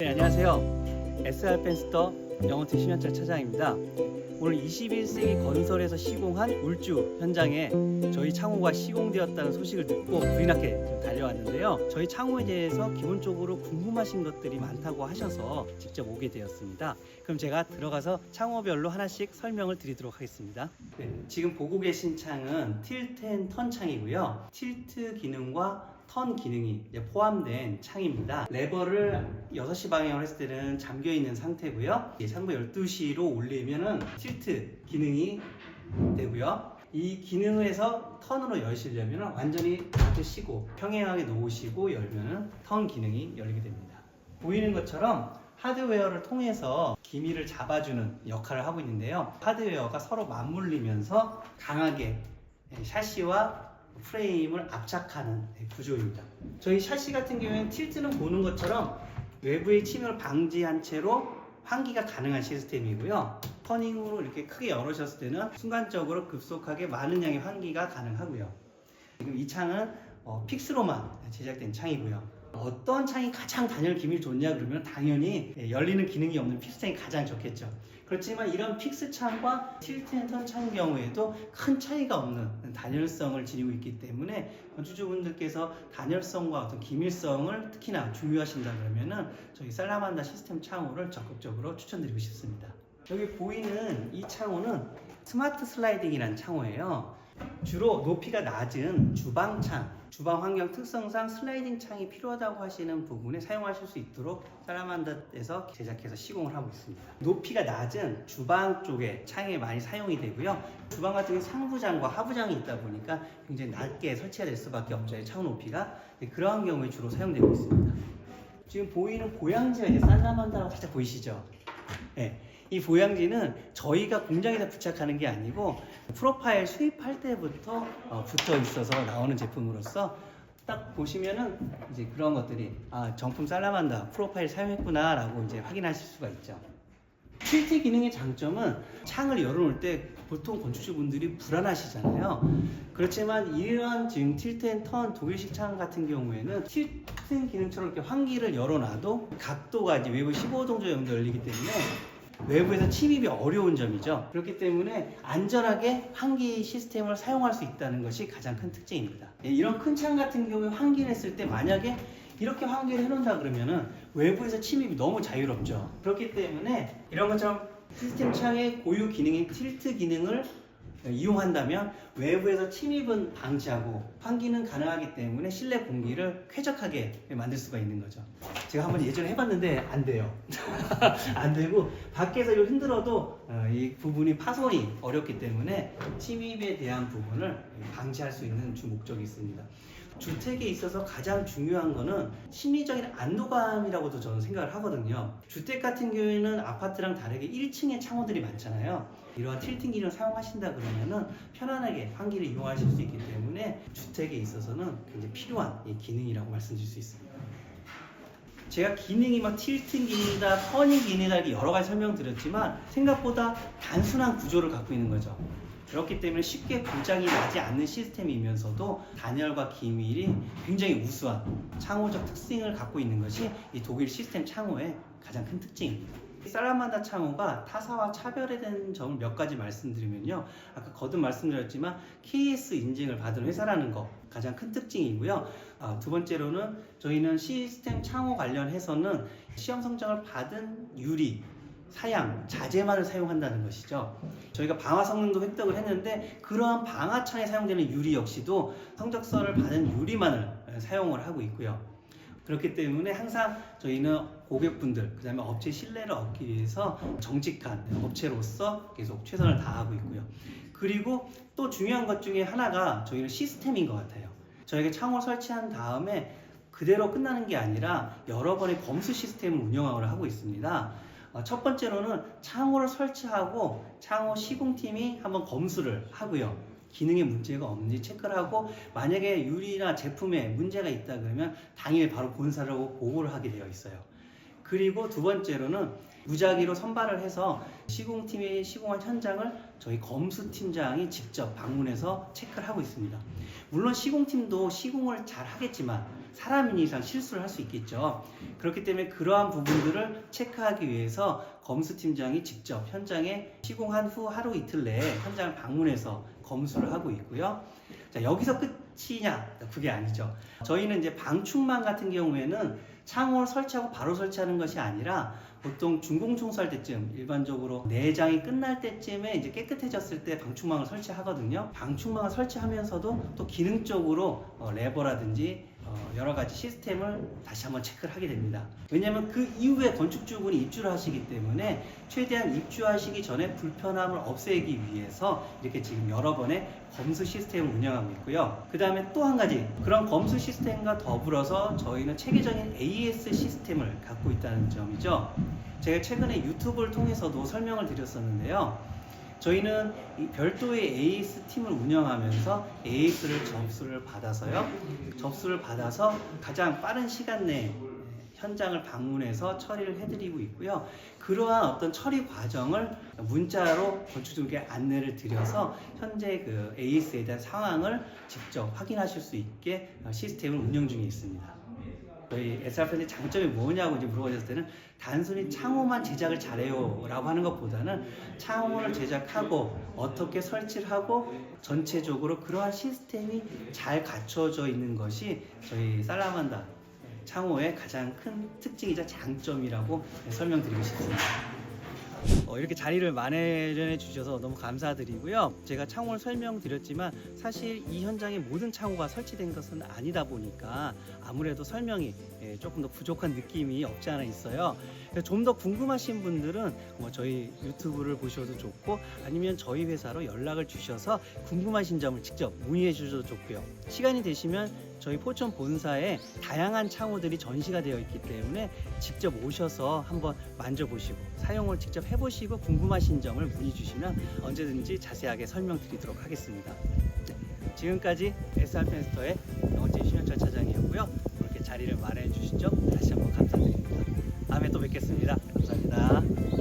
네, 안녕하세요. SR 펜스터 영어트 심현철 차장입니다. 오늘 21세기 건설에서 시공한 울주 현장에 저희 창호가 시공되었다는 소식을 듣고 불이 나게 좀 달려왔는데요. 저희 창호에 대해서 기본적으로 궁금하신 것들이 많다고 하셔서 직접 오게 되었습니다. 그럼 제가 들어가서 창호별로 하나씩 설명을 드리도록 하겠습니다. 네, 지금 보고 계신 창은 틸트 앤 턴 창이고요. 틸트 기능과 턴 기능이 포함된 창입니다. 레버를 6시 방향으로 했을 때는 잠겨 있는 상태고요. 상부 12시로 올리면은 틸트 기능이 되고요. 이 기능을 해서 턴으로 여시려면 완전히 닫으시고 평행하게 놓으시고 열면은 턴 기능이 열리게 됩니다. 보이는 것처럼 하드웨어를 통해서 기미를 잡아주는 역할을 하고 있는데요. 하드웨어가 서로 맞물리면서 강하게 샤시와 프레임을 압착하는 구조입니다. 저희 샤시 같은 경우에는 틸트는 보는 것처럼 외부의 침입을 방지한 채로 환기가 가능한 시스템이고요. 터닝으로 이렇게 크게 열으셨을 때는 순간적으로 급속하게 많은 양의 환기가 가능하고요. 지금 이 창은 픽스로만 제작된 창이고요. 어떤 창이 가장 단열 기밀이 좋냐 그러면 당연히 열리는 기능이 없는 픽스 창이 가장 좋겠죠. 그렇지만 이런 픽스 창과 틸트 앤 턴 창 경우에도 큰 차이가 없는 단열성을 지니고 있기 때문에 건축주분들께서 단열성과 어떤 기밀성을 특히나 중요하신다 그러면은 저희 살라만다 시스템 창호를 적극적으로 추천드리고 싶습니다. 여기 보이는 이 창호는 스마트 슬라이딩이라는 창호예요. 주로 높이가 낮은 주방창, 주방 환경 특성상 슬라이딩 창이 필요하다고 하시는 부분에 사용하실 수 있도록 살라만다에서 제작해서 시공을 하고 있습니다. 높이가 낮은 주방 쪽에 창에 많이 사용이 되고요. 주방 같은 경우 상부장과 하부장이 있다 보니까 굉장히 낮게 설치가 될 수밖에 없죠. 창 높이가. 그러한 경우에 주로 사용되고 있습니다. 지금 보이는 보양지가 이제 살라만다라고 살짝 보이시죠? 네. 이 보양지는 저희가 공장에서 부착하는 게 아니고 프로파일 수입할 때부터 붙어 있어서 나오는 제품으로서 딱 보시면은 이제 그런 것들이 정품 살라만다 프로파일 사용했구나 라고 이제 확인하실 수가 있죠. 틸트 기능의 장점은 창을 열어놓을 때 보통 건축주분들이 불안하시잖아요. 그렇지만 이러한 지금 틸트 앤 턴 독일식 창 같은 경우에는 틸트 기능처럼 이렇게 환기를 열어놔도 각도가 이제 외부 15도 정도 열리기 때문에 외부에서 침입이 어려운 점이죠. 그렇기 때문에 안전하게 환기 시스템을 사용할 수 있다는 것이 가장 큰 특징입니다. 이런 큰 창 같은 경우에 환기를 했을 때 만약에 이렇게 환기를 해놓는다 그러면은 외부에서 침입이 너무 자유롭죠. 그렇기 때문에 이런 것처럼 시스템 창의 고유 기능인 틸트 기능을 이용한다면 외부에서 침입은 방지하고 환기는 가능하기 때문에 실내 공기를 쾌적하게 만들 수가 있는 거죠. 제가 한번 예전에 해봤는데 안 돼요. 안 되고 밖에서 이걸 흔들어도 이 부분이 파손이 어렵기 때문에 침입에 대한 부분을 방지할 수 있는 주 목적이 있습니다. 주택에 있어서 가장 중요한 거는 심리적인 안도감이라고도 저는 생각을 하거든요. 주택 같은 경우에는 아파트랑 다르게 1층에 창호들이 많잖아요. 이러한 틸팅 기능을 사용하신다 그러면은 편안하게 환기를 이용하실 수 있기 때문에 주택에 있어서는 굉장히 필요한 기능이라고 말씀드릴 수 있습니다. 제가 기능이 틸팅 기능이다, 터닝 기능이다 이렇게 여러 가지 설명드렸지만 생각보다 단순한 구조를 갖고 있는 거죠. 그렇기 때문에 쉽게 고장이 나지 않는 시스템이면서도 단열과 기밀이 굉장히 우수한 창호적 특징을 갖고 있는 것이 이 독일 시스템 창호의 가장 큰 특징입니다. 살라만다 창호가 타사와 차별화된 점을 몇 가지 말씀드리면요. 아까 거듭 말씀드렸지만 KS 인증을 받은 회사라는 거 가장 큰 특징이고요. 두 번째로는 저희는 시스템 창호 관련해서는 시험 성적을 받은 유리, 사양, 자재만을 사용한다는 것이죠. 저희가 방화 성능도 획득을 했는데 그러한 방화창에 사용되는 유리 역시도 성적서를 받은 유리만을 사용을 하고 있고요. 그렇기 때문에 항상 저희는 고객분들, 그 다음에 업체 신뢰를 얻기 위해서 정직한 업체로서 계속 최선을 다하고 있고요. 그리고 또 중요한 것 중에 하나가 저희는 시스템인 것 같아요. 저희가 창호 설치한 다음에 그대로 끝나는 게 아니라 여러 번의 검수 시스템을 운영을 하고 있습니다. 첫 번째로는 창호를 설치하고 창호 시공팀이 한번 검수를 하고요. 기능에 문제가 없는지 체크를 하고 만약에 유리나 제품에 문제가 있다 그러면 당일 바로 본사를 보고를 하게 되어 있어요. 그리고 두 번째로는 무작위로 선발을 해서 시공팀이 시공한 현장을 저희 검수팀장이 직접 방문해서 체크를 하고 있습니다. 물론 시공팀도 시공을 잘 하겠지만 사람인 이상 실수를 할 수 있겠죠. 그렇기 때문에 그러한 부분들을 체크하기 위해서 검수 팀장이 직접 현장에 시공한 후 하루 이틀 내에 현장을 방문해서 검수를 하고 있고요. 자, 여기서 끝이냐? 그게 아니죠. 저희는 이제 방충망 같은 경우에는 창호를 설치하고 바로 설치하는 것이 아니라 보통 준공청소할 때쯤, 일반적으로 내장이 끝날 때쯤에 이제 깨끗해졌을 때 방충망을 설치하거든요. 방충망을 설치하면서도 또 기능적으로 레버라든지 여러 가지 시스템을 다시 한번 체크를 하게 됩니다. 왜냐하면 그 이후에 건축주분이 입주를 하시기 때문에 최대한 입주하시기 전에 불편함을 없애기 위해서 이렇게 지금 여러 번의 검수 시스템을 운영하고 있고요. 그 다음에 또 한 가지, 그런 검수 시스템과 더불어서 저희는 체계적인 AS 시스템을 갖고 있다는 점이죠. 제가 최근에 유튜브를 통해서도 설명을 드렸었는데요. 저희는 별도의 AS 팀을 운영하면서 AS를 접수를 받아서요. 접수를 받아서 가장 빠른 시간 내에 현장을 방문해서 처리를 해드리고 있고요. 그러한 어떤 처리 과정을 문자로 건축주에게 안내를 드려서 현재 그 AS에 대한 상황을 직접 확인하실 수 있게 시스템을 운영 중에 있습니다. 저희 SR펜의 장점이 뭐냐고 이제 물어보셨을 때는 단순히 창호만 제작을 잘해요 라고 하는 것보다는 창호를 제작하고 어떻게 설치를 하고 전체적으로 그러한 시스템이 잘 갖춰져 있는 것이 저희 살라만다 창호의 가장 큰 특징이자 장점이라고 설명드리고 싶습니다. 이렇게 자리를 마련해 주셔서 너무 감사드리고요. 제가 창호를 설명드렸지만 사실 이 현장에 모든 창호가 설치된 것은 아니다 보니까 아무래도 설명이 조금 더 부족한 느낌이 없지 않아 있어요. 좀 더 궁금하신 분들은 저희 유튜브를 보셔도 좋고 아니면 저희 회사로 연락을 주셔서 궁금하신 점을 직접 문의해 주셔도 좋고요. 시간이 되시면 저희 포천 본사에 다양한 창호들이 전시가 되어 있기 때문에 직접 오셔서 한번 만져보시고 사용을 직접 해보시고 궁금하신 점을 문의 주시면 언제든지 자세하게 설명드리도록 하겠습니다. 지금까지 SR펜스터의 영원진 심현철 차장이었고요. 이렇게 자리를 마련해 주신 점 다시 한번 감사드립니다. 다음에 또 뵙겠습니다. 감사합니다.